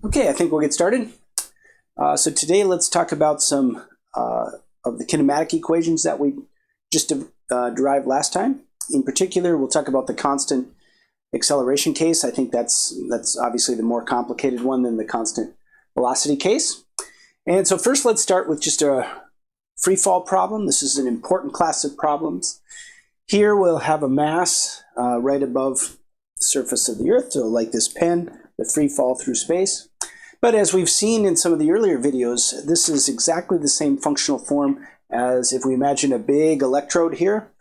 Okay, I think we'll get started. So today let's talk about some of the kinematic equations that we just derived last time. In particular, we'll talk about the constant acceleration case. I think that's obviously the more complicated one than the constant velocity case. And so first let's start with just a free fall problem. This is an important class of problems. Here we'll have a mass right above the surface of the Earth, so like this pen, the free fall through space. But as we've seen in some of the earlier videos, this is exactly the same functional form as if we imagine a big electrode here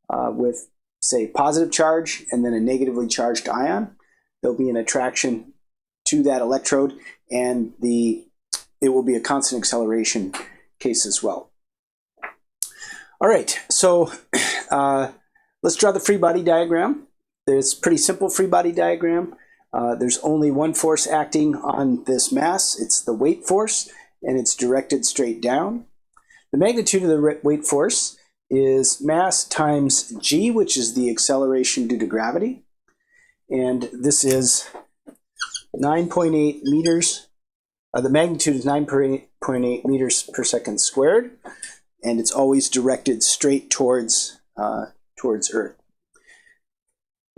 with, say, positive charge and then a negatively charged ion. There'll be an attraction to that electrode, and it will be a constant acceleration case as well. All right, so let's draw the free body diagram. It's a pretty simple free body diagram. There's only one force acting on this mass. It's the weight force, and it's directed straight down. The magnitude of the weight force is mass times g, which is the acceleration due to gravity. And this is 9.8 meters. The magnitude is 9.8 meters per second squared, and it's always directed straight towards Earth.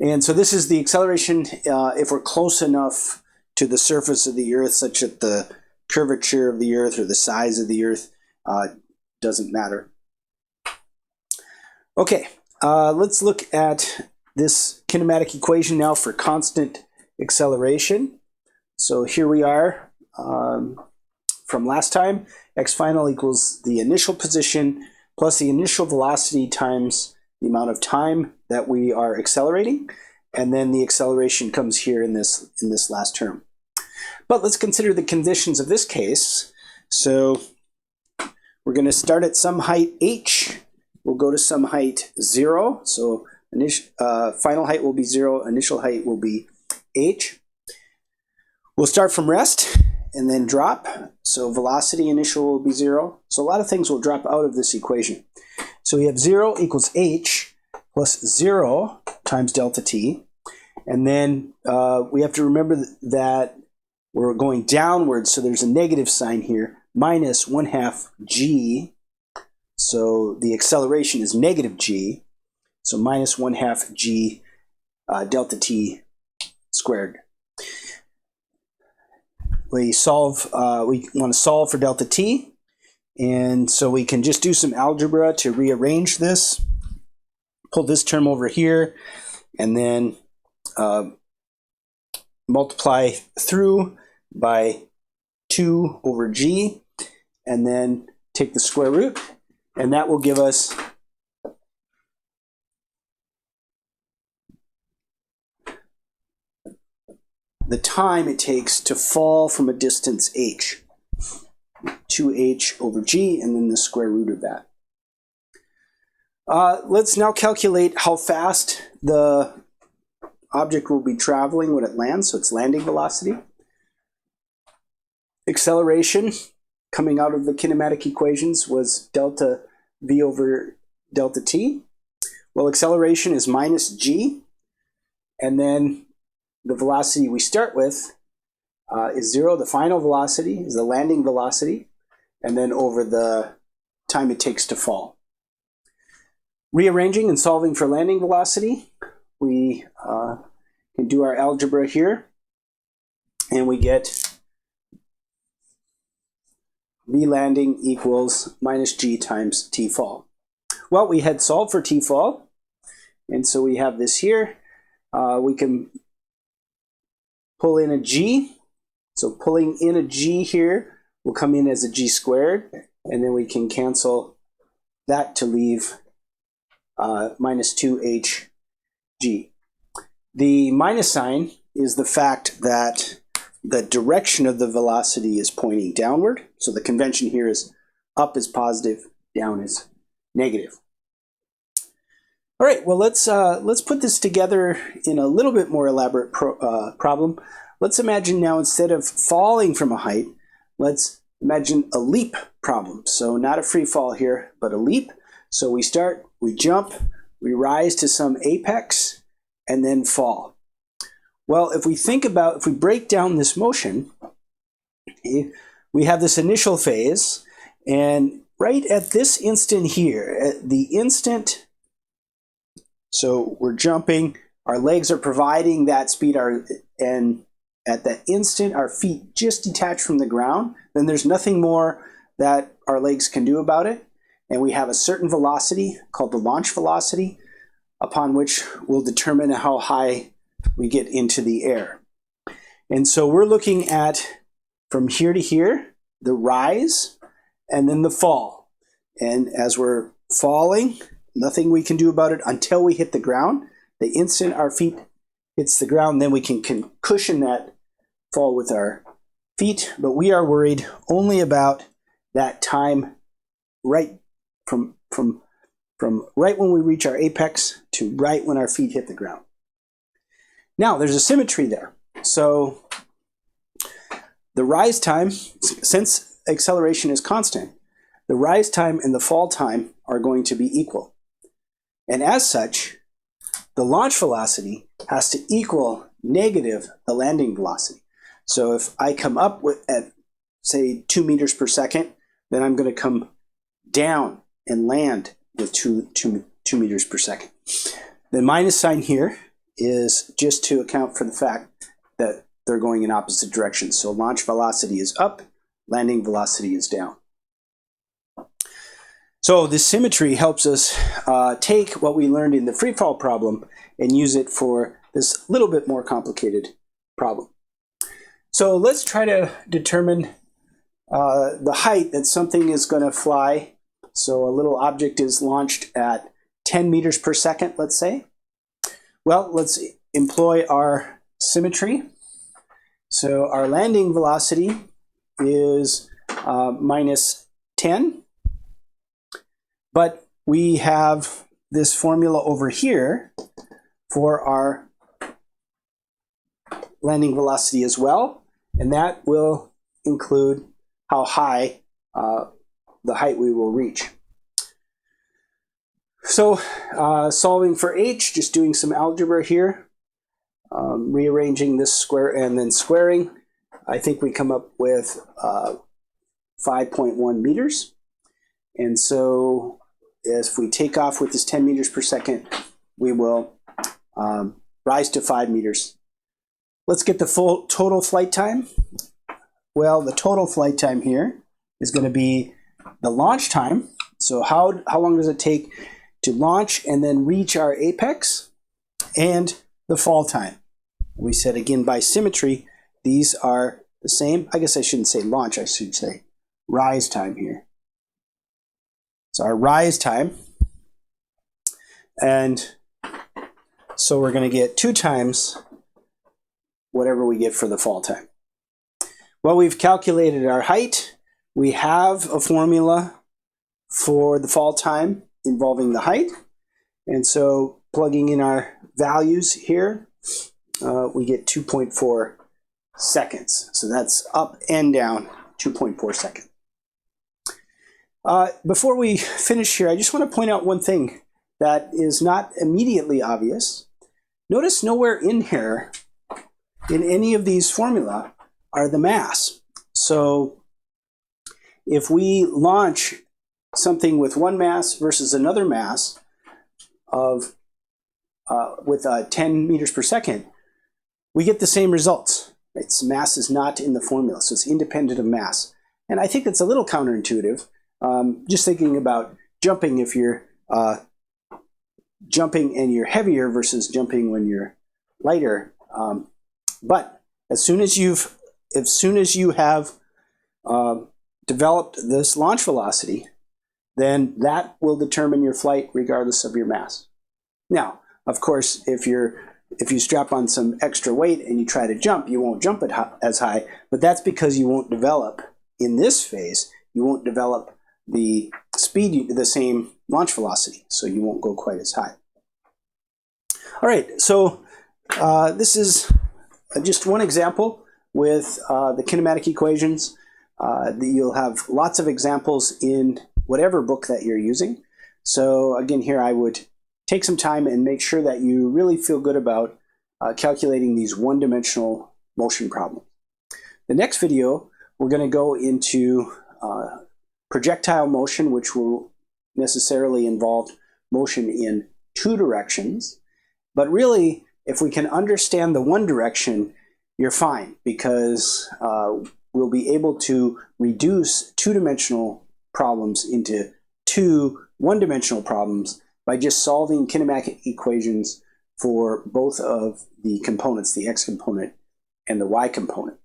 And so this is the acceleration if we're close enough to the surface of the Earth, such that the curvature of the Earth or the size of the Earth doesn't matter. Okay, let's look at this kinematic equation now for constant acceleration. So here we are from last time. X final equals the initial position plus the initial velocity times the amount of time that we are accelerating, and then the acceleration comes here in this last term. But let's consider the conditions of this case. So we're going to start at some height h. We'll go to some height 0. So final height will be 0. Initial height will be h. We'll start from rest and then drop. So velocity initial will be 0. So a lot of things will drop out of this equation. So we have 0 equals h plus 0 times delta t. And then we have to remember that we're going downwards, so there's a negative sign here, minus 1/2 g. So the acceleration is negative g. So minus 1/2 g delta t squared. We want to solve for delta t. And so we can just do some algebra to rearrange this. Pull this term over here, and then multiply through by 2 over g, and then take the square root, and that will give us the time it takes to fall from a distance h. 2h over g, and then the square root of that. Let's now calculate how fast the object will be traveling when it lands, so it's landing velocity. Acceleration coming out of the kinematic equations was delta v over delta t. Well, acceleration is minus g, and then the velocity we start with is 0. The final velocity is the landing velocity, and then over the time it takes to fall. Rearranging and solving for landing velocity, we can do our algebra here, and we get v landing equals minus g times t fall. Well, we had solved for t fall, and so we have this here. We can pull in a g. So pulling in a g here will come in as a g squared, and then we can cancel that to leave minus 2hg. The minus sign is the fact that the direction of the velocity is pointing downward. So the convention here is up is positive, down is negative. All right, well, let's put this together in a little bit more elaborate problem. Let's imagine now, instead of falling from a height, let's imagine a leap problem. So not a free fall here, but a leap. So we start, we jump, we rise to some apex, and then fall. Well, if we break down this motion, we have this initial phase, and right at this instant here, at the instant, so we're jumping, our legs are providing that speed, and at that instant our feet just detach from the ground, then there's nothing more that our legs can do about it, and we have a certain velocity called the launch velocity, upon which we'll determine how high we get into the air. And so we're looking at, from here to here, the rise and then the fall. And as we're falling, nothing we can do about it until we hit the ground. The instant our feet hits the ground, then we can cushion that fall with our feet, but we are worried only about that time right from right when we reach our apex to right when our feet hit the ground. Now, there's a symmetry there. So the rise time, since acceleration is constant, the rise time and the fall time are going to be equal. And as such, the launch velocity has to equal negative the landing velocity. So if I come up at, say, 2 meters per second, then I'm going to come down and land with 2 meters per second. The minus sign here is just to account for the fact that they're going in opposite directions. So launch velocity is up, landing velocity is down. So this symmetry helps us take what we learned in the free fall problem and use it for this little bit more complicated problem. So let's try to determine the height that something is going to fly. So a little object is launched at 10 meters per second, let's say. Well, let's employ our symmetry. So our landing velocity is minus 10. But we have this formula over here for our landing velocity as well, and that will include how high the height we will reach. So solving for h, just doing some algebra here, rearranging this square and then squaring, I think we come up with 5.1 meters. And so if we take off with this 10 meters per second, we will rise to 5 meters. Let's get the full total flight time. Well, the total flight time here is going to be the launch time. So how long does it take to launch and then reach our apex, and the fall time. We said again by symmetry, these are the same. I guess I shouldn't say launch, I should say rise time here. So our rise time, and so we're going to get 2 times whatever we get for the fall time. Well, we've calculated our height. We have a formula for the fall time involving the height. And so plugging in our values here, we get 2.4 seconds. So that's up and down 2.4 seconds. Before we finish here, I just want to point out one thing that is not immediately obvious. Notice nowhere in here, in any of these formula, are the mass. So if we launch something with one mass versus another mass of with 10 meters per second, we get the same results. Its mass is not in the formula, so it's independent of mass. And I think that's a little counterintuitive. Just thinking about jumping, if you're jumping and you're heavier versus jumping when you're lighter. But as soon as you have developed this launch velocity, then that will determine your flight regardless of your mass. Now, of course, if you strap on some extra weight and you try to jump, you won't jump as high, but that's because you won't develop, in this phase, you won't develop the speed, the same launch velocity, so you won't go quite as high. All right, so this is just one example with the kinematic equations. You'll have lots of examples in whatever book that you're using. So again, here I would take some time and make sure that you really feel good about calculating these one-dimensional motion problems. The next video we're going to go into projectile motion, which will necessarily involve motion in two directions. But really, if we can understand the one direction, you're fine, because we'll be able to reduce two-dimensional problems into two one-dimensional problems by just solving kinematic equations for both of the components, the x component and the y component.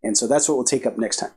And so that's what we'll take up next time.